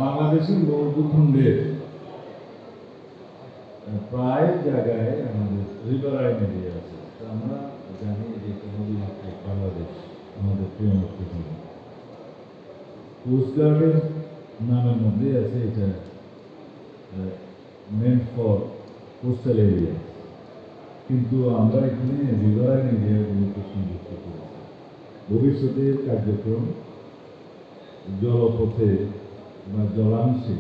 বাংলাদেশের মরুভূখণ্ডের প্রায় জায়গায় আমাদের রিভারাইন এরিয়া আছে। আমরা জানি যে নদীমাতৃক বাংলাদেশ আমাদের প্রিয় মরুভূমি। কোস্টগার্ডের নামের মধ্যে আছে এটা মেন্ট ফর কোস্টাল এরিয়া, কিন্তু আমরা এখানে রিভারাইন এরিয়াগুলোকে সংযুক্ত করেছি। ভবিষ্যতের কার্যক্রম জলপথে বা জলাংশে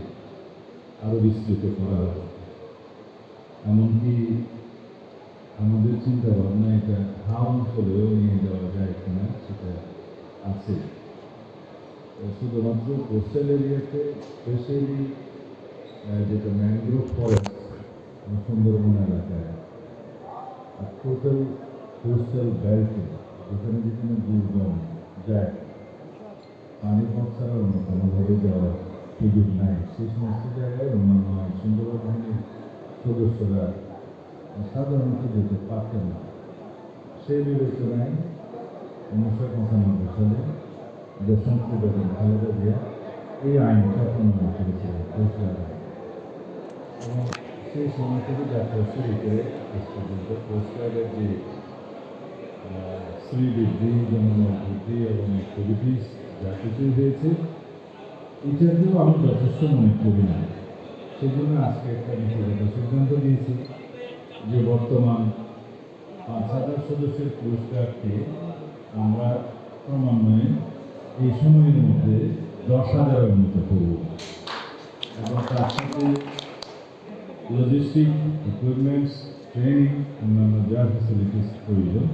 আরও বিস্তৃত করা হবে। এমনকি আমাদের চিন্তা ভাবনা এটা হাওর অঞ্চলেও নিয়ে যাওয়া যায় কিনা সেটা আছে। শুধুমাত্র কোস্টাল এরিয়াতে স্পেশালি যেটা ম্যানগ্রোভ ফরেস্ট সুন্দরবন এলাকায় আর টোটাল কোস্টাল বেল্টে যেখানে যেখানে দুর্গম যায় পানি পথ ছাড়া অন্য কোনোভাবে যাওয়ার সুযোগ নাই, সেই সমস্ত জায়গায় অন্যান্য সুন্দরবন বাহিনীর সদস্যরা সাধারণত যেতে পারতেন না। সেই বিবেচনায় 1995 সালে দেশমন্ত্রী বেগম খালেদা জিয়া এই আইনটা প্রণয়ন করেছিলেন কোস্টগার্ড আইন, এবং সেই সময় থেকে যাত্রা শুরু করে পর্যন্ত কোস্টগার্ডের যে শ্রীবৃদ্ধি, জনবল বৃদ্ধি এবং অ্যাক্টিভিটিস যা কিছুই হয়েছে, এটাকেও আমি যথেষ্ট মনে করি না। সেই জন্য আজকে একটা নীতিগত সিদ্ধান্ত দিয়েছি যে বর্তমান 5,000 সদস্যের কোস্টগার্ডকে আমরা ক্রমান্বয়ে এই সময়ের মধ্যে 10,000 উন্নীত করব, এবং তার সাথে লজিস্টিক, ইকুইপমেন্টস, ট্রেনিং, অন্যান্য যা ফ্যাসিলিটিস প্রয়োজন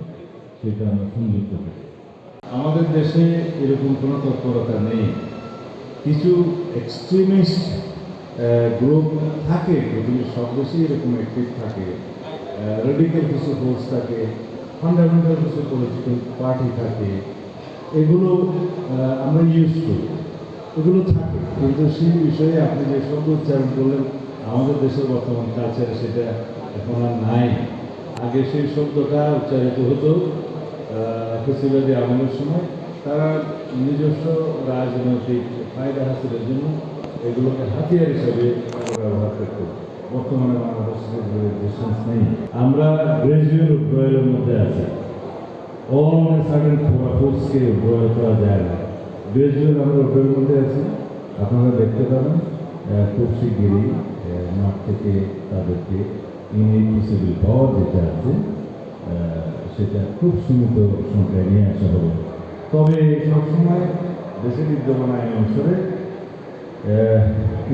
সেটা আমরা সংযুক্ত করি। আমাদের দেশে এরকম কোনো তৎপরতা নেই। কিছু এক্সট্রিমিস্ট গ্রুপ থাকে, পৃথিবীর সব দেশেই এরকম অ্যাক্টিভ থাকে, রেডিক্যাল কিছু ফোর্স থাকে, ফান্ডামেন্টাল কিছু পলিটিক্যাল পার্টি থাকে, এগুলো আমরা ইউজ করি, এগুলো থাকে। কিন্তু সেই বিষয়ে আপনি যে শব্দ উচ্চারণ করলেন, আমাদের দেশের বর্তমান কালচারে সেটা এখন আর নাই। আগে সেই শব্দটা উচ্চারিত হতো ফেসিবাদী আমলের সময়, তারা নিজস্ব রাজনৈতিক ফায়দা হাসিলের জন্য এগুলোকে হাতিয়ার হিসাবে ব্যবহার করত। বর্তমানে বাংলাদেশের ডিস্টেন্স নেই, আমরা গ্রাজুয়াল উড্রয়ালের মধ্যে আছি। অল সার্টেন ফোর্সকে উড্রয়াল করা যায় না, গ্রাজুয়াল আমরা উড্রয়ালের মধ্যে আছি। আপনারা দেখতে পাবেন খুব শিগগিরই মাঠ থেকে তাদেরকে ইনএডমিসিবল পাওয়ার যেটা আছে সেটা খুব সীমিত সংখ্যায় নিয়ে আসা হবে। তবে সবসময় দেশের বিদ্যমান আইন অনুসারে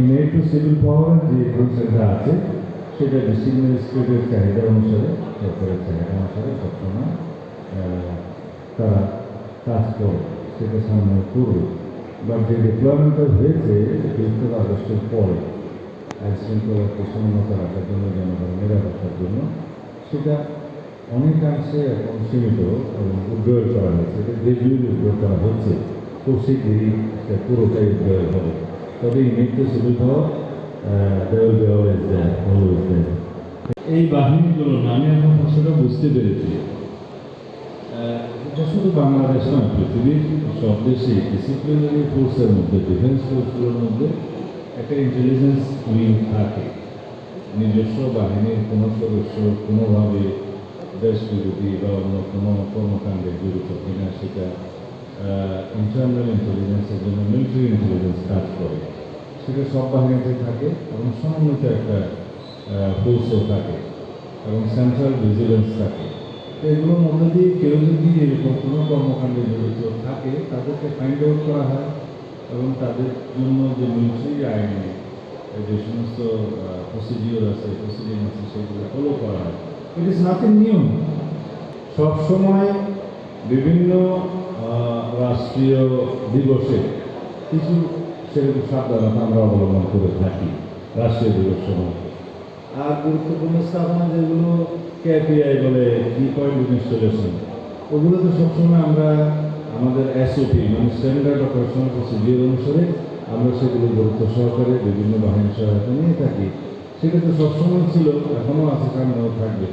ইনএডমিসিবল পাওয়ার যে কনসেপ্টটা আছে সেটা ডিস্ট্রিক্ট ম্যাজিস্ট্রেটের চাহিদা অনুসারে, সরকারের চাহিদা অনুসারে সবসময় তারা কাজ করে, সেটা সামনে করবে। বা যে ডিপ্লয়মেন্টটা হয়েছে 15 আগস্টের পরে আইন শৃঙ্খলাকে সমুন্নত রাখার জন্য, জনগণের নিরাপত্তার জন্য, সেটা অনেকাংশে এখন সীমিত এবং উড্রয়াল করা হয়েছে। এটা গ্রাজুয়ালি উড্রয়াল করা হচ্ছে, খুব শীঘ্রই পুরোটাই উড্রয়াল হবে। তবে ইনএডমিসিবল পাওয়ার এই বাহিনীগুলোর নামে এখন সেটা বুঝতে পেরেছি। এটা শুধু বাংলাদেশ নয়, পৃথিবীর সব দেশেই ডিসিপ্লিনারি ফোর্সের মধ্যে, ডিফেন্স ফোর্সগুলোর মধ্যে একটা ইন্টেলিজেন্স উইং থাকে। নিজস্ব বাহিনীর কোনো সদস্য কোনোভাবে দেশ বিরোধী বা অন্য কোনো কর্মকাণ্ডে জড়িত কিনা সেটা ইন্টারনাল ইন্টেলিজেন্সের জন্য মিলিটারি ইন্টেলিজেন্স কাজ করে, সেটা সব বাহিনীতে থাকে এবং সমন্বিত একটা ফোর্সও থাকে এবং সেন্ট্রাল ভিজিলেন্স থাকে। তো এগুলোর মধ্যে দিয়ে কেউ যদি এরকম কোনো কর্মকাণ্ডে জড়িত থাকে তাদেরকে ফাইন্ড আউট করা হয় এবং তাদের জন্য যে মিলিটারি আইনে যে সমস্ত প্রসিডিওর আছে, সেগুলো ফলো করা হয়। It is nothing new. সবসময় বিভিন্ন রাষ্ট্রীয় দিবসে কিছু সেরকম সাবধানতা আমরা অবলম্বন করে থাকি রাষ্ট্রীয় দিবস সময়। আর গুরুত্বপূর্ণ স্থাপনা যেগুলো কেপিআই বলে, কি পয়েন্ট ইনস্টলেশন, ওগুলো তো সবসময় আমরা আমাদের এসওপি মানে স্ট্যান্ডার্ড অপারেশনাল প্রসিডিওর অনুসারে আমরা সেগুলো গুরুত্ব সহকারে বিভিন্ন বাহিনীর সহায়তা নিয়ে থাকি। সেটা তো সবসময় ছিল, এখনও আছে, সামনেও থাকবে।